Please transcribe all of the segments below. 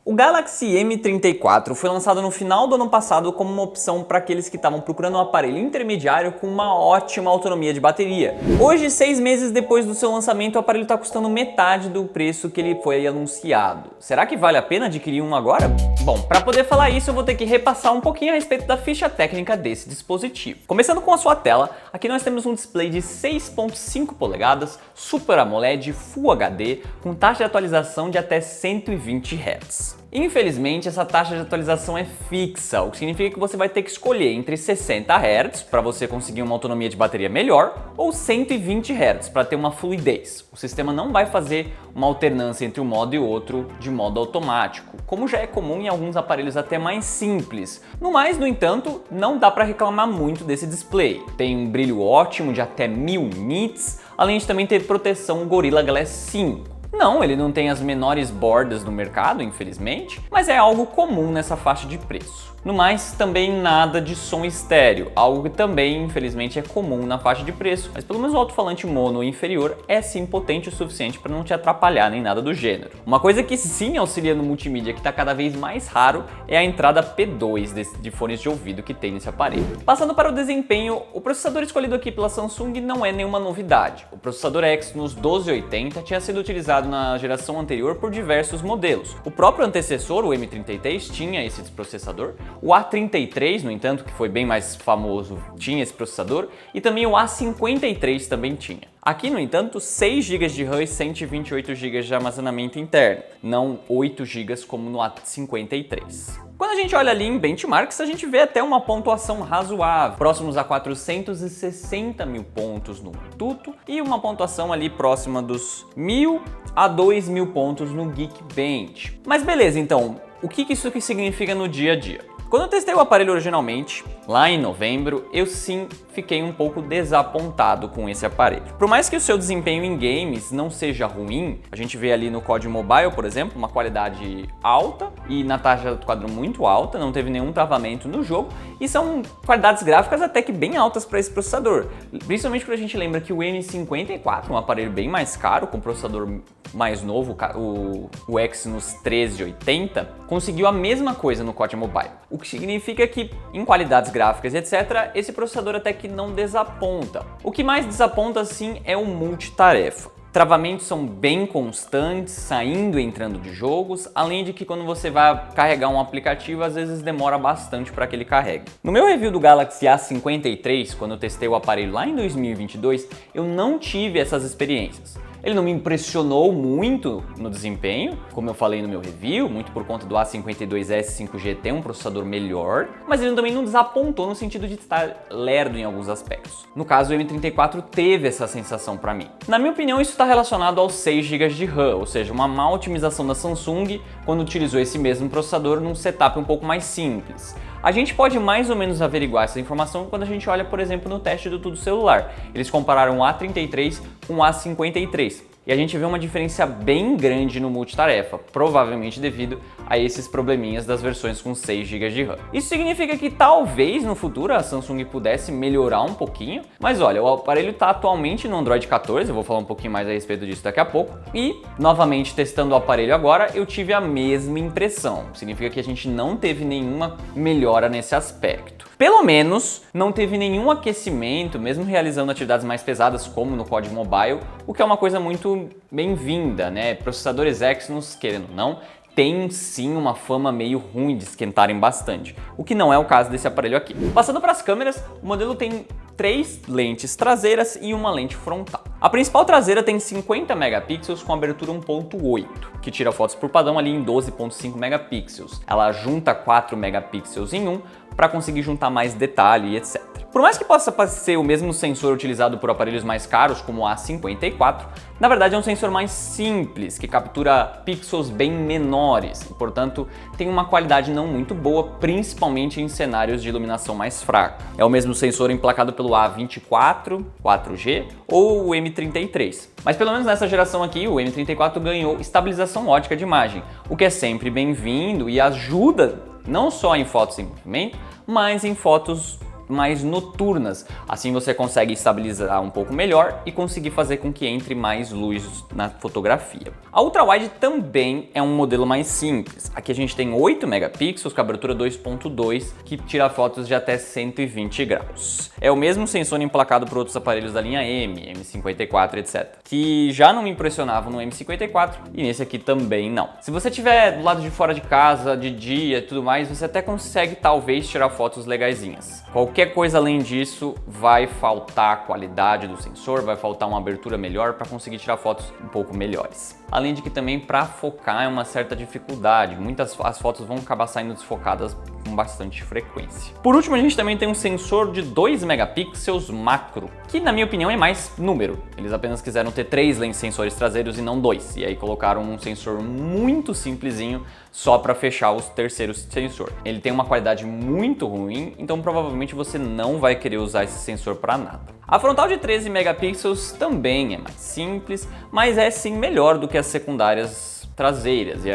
O Galaxy M34 foi lançado no final do ano passado como uma opção para aqueles que estavam procurando um aparelho intermediário com uma ótima autonomia de bateria. Hoje, 6 meses depois do seu lançamento, o aparelho está custando metade do preço que ele foi anunciado. Será que vale a pena adquirir um agora? Bom, para poder falar isso, eu vou ter que repassar um pouquinho a respeito da ficha técnica desse dispositivo. Começando com a sua tela, aqui nós temos um display de 6.5 polegadas, Super AMOLED Full HD, com taxa de atualização de até 120 Hz. Infelizmente, essa taxa de atualização é fixa, o que significa que você vai ter que escolher entre 60 Hz para você conseguir uma autonomia de bateria melhor ou 120 Hz para ter uma fluidez. O sistema não vai fazer uma alternância entre um modo e outro de modo automático, como já é comum em alguns aparelhos até mais simples. No mais, no entanto, não dá para reclamar muito desse display. Tem um brilho ótimo de até 1000 nits, além de também ter proteção Gorilla Glass 5. Não, ele não tem as menores bordas do mercado, infelizmente, mas é algo comum nessa faixa de preço. No mais, também nada de som estéreo, algo que também, infelizmente, é comum na faixa de preço, mas pelo menos o alto-falante mono inferior é sim potente o suficiente para não te atrapalhar nem nada do gênero. Uma coisa que sim auxilia no multimídia, que está cada vez mais raro, é a entrada P2 de fones de ouvido que tem nesse aparelho. Passando para o desempenho, o processador escolhido aqui pela Samsung não é nenhuma novidade. O processador Exynos 1280 tinha sido utilizado na geração anterior por diversos modelos. O próprio antecessor, o M33, tinha esse processador. O A33, no entanto, que foi bem mais famoso, tinha esse processador, e também o A53 também tinha. Aqui, no entanto, 6 GB de RAM e 128 GB de armazenamento interno, não 8 GB como no A53. Quando a gente olha ali em benchmarks, a gente vê até uma pontuação razoável, próximos a 460 mil pontos no Antutu e uma pontuação ali próxima dos 1000 a 2000 pontos no Geekbench. Mas beleza, então, o que isso significa no dia a dia? Quando eu testei o aparelho originalmente, lá em novembro, eu sim fiquei um pouco desapontado com esse aparelho. Por mais que o seu desempenho em games não seja ruim, a gente vê ali no COD Mobile, por exemplo, uma qualidade alta e na taxa do quadro muito alta, não teve nenhum travamento no jogo e são qualidades gráficas até que bem altas para esse processador. Principalmente quando a gente lembra que o M54, um aparelho bem mais caro, com processador mais novo, o Exynos 1380, conseguiu a mesma coisa no COD Mobile. O que significa que, em qualidades gráficas e etc., esse processador até que não desaponta. O que mais desaponta, sim, é o multitarefa. Travamentos são bem constantes, saindo e entrando de jogos, além de que quando você vai carregar um aplicativo, às vezes demora bastante para que ele carregue. No meu review do Galaxy A53, quando eu testei o aparelho lá em 2022, eu não tive essas experiências. Ele não me impressionou muito no desempenho, como eu falei no meu review, muito por conta do A52S 5G ter um processador melhor, mas ele também não desapontou no sentido de estar lerdo em alguns aspectos. No caso, o M34 teve essa sensação para mim. Na minha opinião, isso está relacionado aos 6 GB de RAM, ou seja, uma má otimização da Samsung quando utilizou esse mesmo processador num setup um pouco mais simples. A gente pode mais ou menos averiguar essa informação quando a gente olha, por exemplo, no teste do Tudo Celular. Eles compararam o A33 com o A53 e a gente vê uma diferença bem grande no multitarefa, provavelmente devido a esses probleminhas das versões com 6 GB de RAM. Isso significa que talvez no futuro a Samsung pudesse melhorar um pouquinho, mas olha, o aparelho está atualmente no Android 14, eu vou falar um pouquinho mais a respeito disso daqui a pouco, e novamente testando o aparelho agora, eu tive a mesma impressão. Significa que a gente não teve nenhuma melhora nesse aspecto. Pelo menos não teve nenhum aquecimento, mesmo realizando atividades mais pesadas como no COD Mobile, o que é uma coisa muito bem-vinda, né? Processadores Exynos, querendo ou não, tem sim uma fama meio ruim de esquentarem bastante, o que não é o caso desse aparelho aqui. Passando para as câmeras, o modelo tem 3 lentes traseiras e uma lente frontal. A principal traseira tem 50 megapixels com abertura 1.8, que tira fotos por padrão ali em 12.5 megapixels. Ela junta 4 megapixels em um para conseguir juntar mais detalhe e etc. Por mais que possa ser o mesmo sensor utilizado por aparelhos mais caros, como o A54, na verdade é um sensor mais simples, que captura pixels bem menores e, portanto, tem uma qualidade não muito boa, principalmente em cenários de iluminação mais fraca. É o mesmo sensor emplacado pelo A24, 4G ou o M33. Mas pelo menos nessa geração aqui, o M34 ganhou estabilização ótica de imagem, o que é sempre bem-vindo e ajuda não só em fotos em movimento, mas em fotos mais noturnas. Assim você consegue estabilizar um pouco melhor e conseguir fazer com que entre mais luz na fotografia. A ultrawide também é um modelo mais simples. Aqui a gente tem 8 megapixels com abertura 2.2 que tira fotos de até 120 graus. É o mesmo sensor emplacado por outros aparelhos da linha M, M54, etc. Que já não me impressionavam no M54 e nesse aqui também não. Se você estiver do lado de fora de casa, de dia e tudo mais, você até consegue talvez tirar fotos legaisinhas. Qualquer coisa além disso vai faltar a qualidade do sensor, vai faltar uma abertura melhor para conseguir tirar fotos um pouco melhores. Além de que também para focar é uma certa dificuldade, as fotos vão acabar saindo desfocadas com bastante frequência. Por último, a gente também tem um sensor de 2 megapixels macro, que na minha opinião é mais número. Eles apenas quiseram ter 3 sensores traseiros e não 2, e aí colocaram um sensor muito simplesinho só para fechar os terceiros sensor. Ele tem uma qualidade muito ruim, então provavelmente você não vai querer usar esse sensor para nada. A frontal de 13 megapixels também é mais simples, mas é sim melhor do que as secundárias traseiras e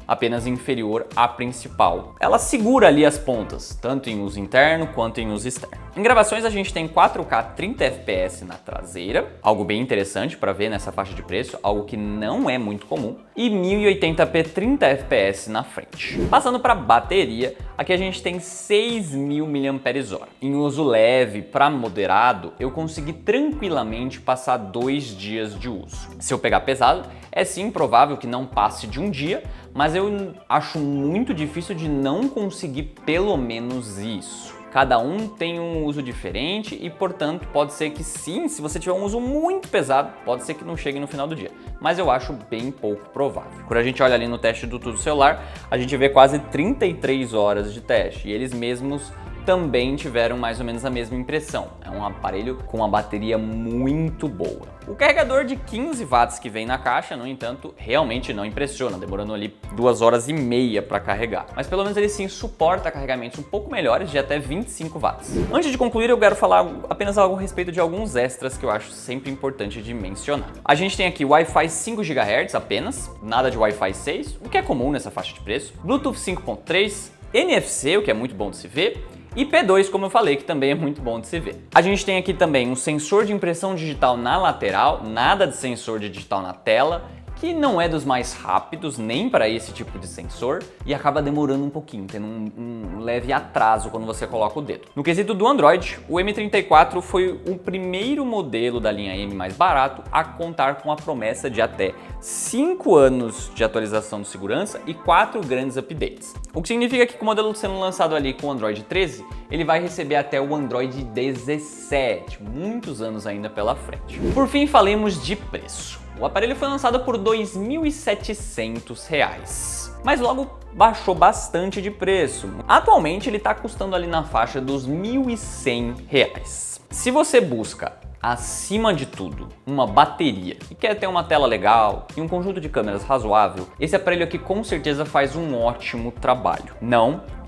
apenas inferior à principal. Ela segura ali as pontas, tanto em uso interno quanto em uso externo. Em gravações a gente tem 4K 30 fps na traseira, algo bem interessante para ver nessa faixa de preço, algo que não é muito comum, e 1080p 30 fps na frente. Passando para bateria, aqui a gente tem 6.000 mAh. Em uso leve para moderado, eu consegui tranquilamente passar 2 dias de uso. Se eu pegar pesado, é sim provável que não passe de um dia, mas eu acho muito difícil de não conseguir pelo menos isso. Cada um tem um uso diferente e, portanto, pode ser que sim, se você tiver um uso muito pesado, pode ser que não chegue no final do dia. Mas eu acho bem pouco provável. Quando a gente olha ali no teste do Tudo Celular, a gente vê quase 33 horas de teste e eles mesmos também tiveram mais ou menos a mesma impressão. É um aparelho com uma bateria muito boa. O carregador de 15 watts que vem na caixa, no entanto, realmente não impressiona, demorando ali 2 horas e meia para carregar. Mas pelo menos ele sim suporta carregamentos um pouco melhores, de até 25 watts. Antes de concluir, eu quero falar apenas algo a respeito de alguns extras que eu acho sempre importante de mencionar. A gente tem aqui Wi-Fi 5 GHz apenas, nada de Wi-Fi 6, o que é comum nessa faixa de preço, Bluetooth 5.3, NFC, o que é muito bom de se ver, e P2, como eu falei, que também é muito bom de se ver. A gente tem aqui também um sensor de impressão digital na lateral, nada de sensor digital na tela, que não é dos mais rápidos, nem para esse tipo de sensor, e acaba demorando um pouquinho, tendo um leve atraso quando você coloca o dedo. No quesito do Android, o M34 foi o primeiro modelo da linha M mais barato a contar com a promessa de até 5 anos de atualização de segurança e 4 grandes updates. O que significa que com o modelo sendo lançado ali com o Android 13, ele vai receber até o Android 17, muitos anos ainda pela frente. Por fim, falemos de preço. O aparelho foi lançado por R$ 2.700, mas logo baixou bastante de preço. Atualmente ele está custando ali na faixa dos R$ 1.100. Se você busca, acima de tudo, uma bateria e quer ter uma tela legal e um conjunto de câmeras razoável, esse aparelho aqui com certeza faz um ótimo trabalho.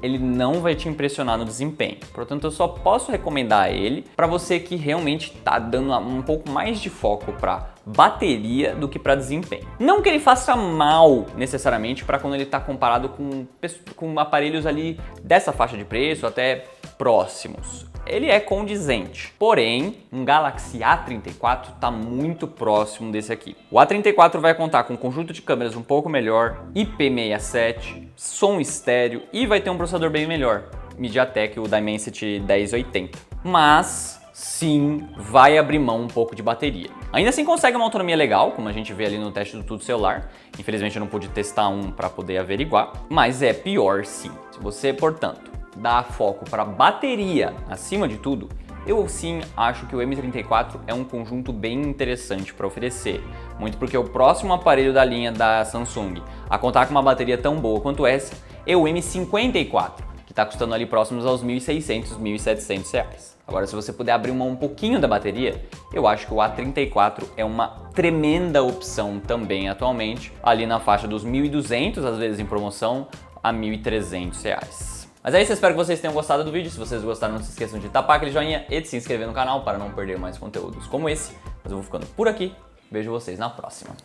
Ele não vai te impressionar no desempenho, portanto eu só posso recomendar ele para você que realmente está dando um pouco mais de foco para bateria do que para desempenho. Não que ele faça mal necessariamente para quando ele está comparado com aparelhos ali dessa faixa de preço até próximos. Ele é condizente, porém um Galaxy A34 está muito próximo desse aqui. O A34 vai contar com um conjunto de câmeras um pouco melhor, IP67, som estéreo e vai ter um processador bem melhor, MediaTek, o Dimensity 1080. Mas sim, vai abrir mão um pouco de bateria. Ainda assim consegue uma autonomia legal, como a gente vê ali no teste do Tudo Celular. Infelizmente eu não pude testar um para poder averiguar, mas é pior sim. Se você, portanto, dá foco para bateria acima de tudo, eu sim acho que o M34 é um conjunto bem interessante para oferecer. Muito porque o próximo aparelho da linha da Samsung a contar com uma bateria tão boa quanto essa é o M54, que está custando ali próximos aos R$ 1.600, R$ 1.700. Agora, se você puder abrir mão um pouquinho da bateria, eu acho que o A34 é uma tremenda opção também atualmente, ali na faixa dos R$ 1.200, às vezes em promoção, a R$ 1.300. Mas é isso, eu espero que vocês tenham gostado do vídeo. Se vocês gostaram, não se esqueçam de tapar aquele joinha e de se inscrever no canal para não perder mais conteúdos como esse. Mas eu vou ficando por aqui. Vejo vocês na próxima.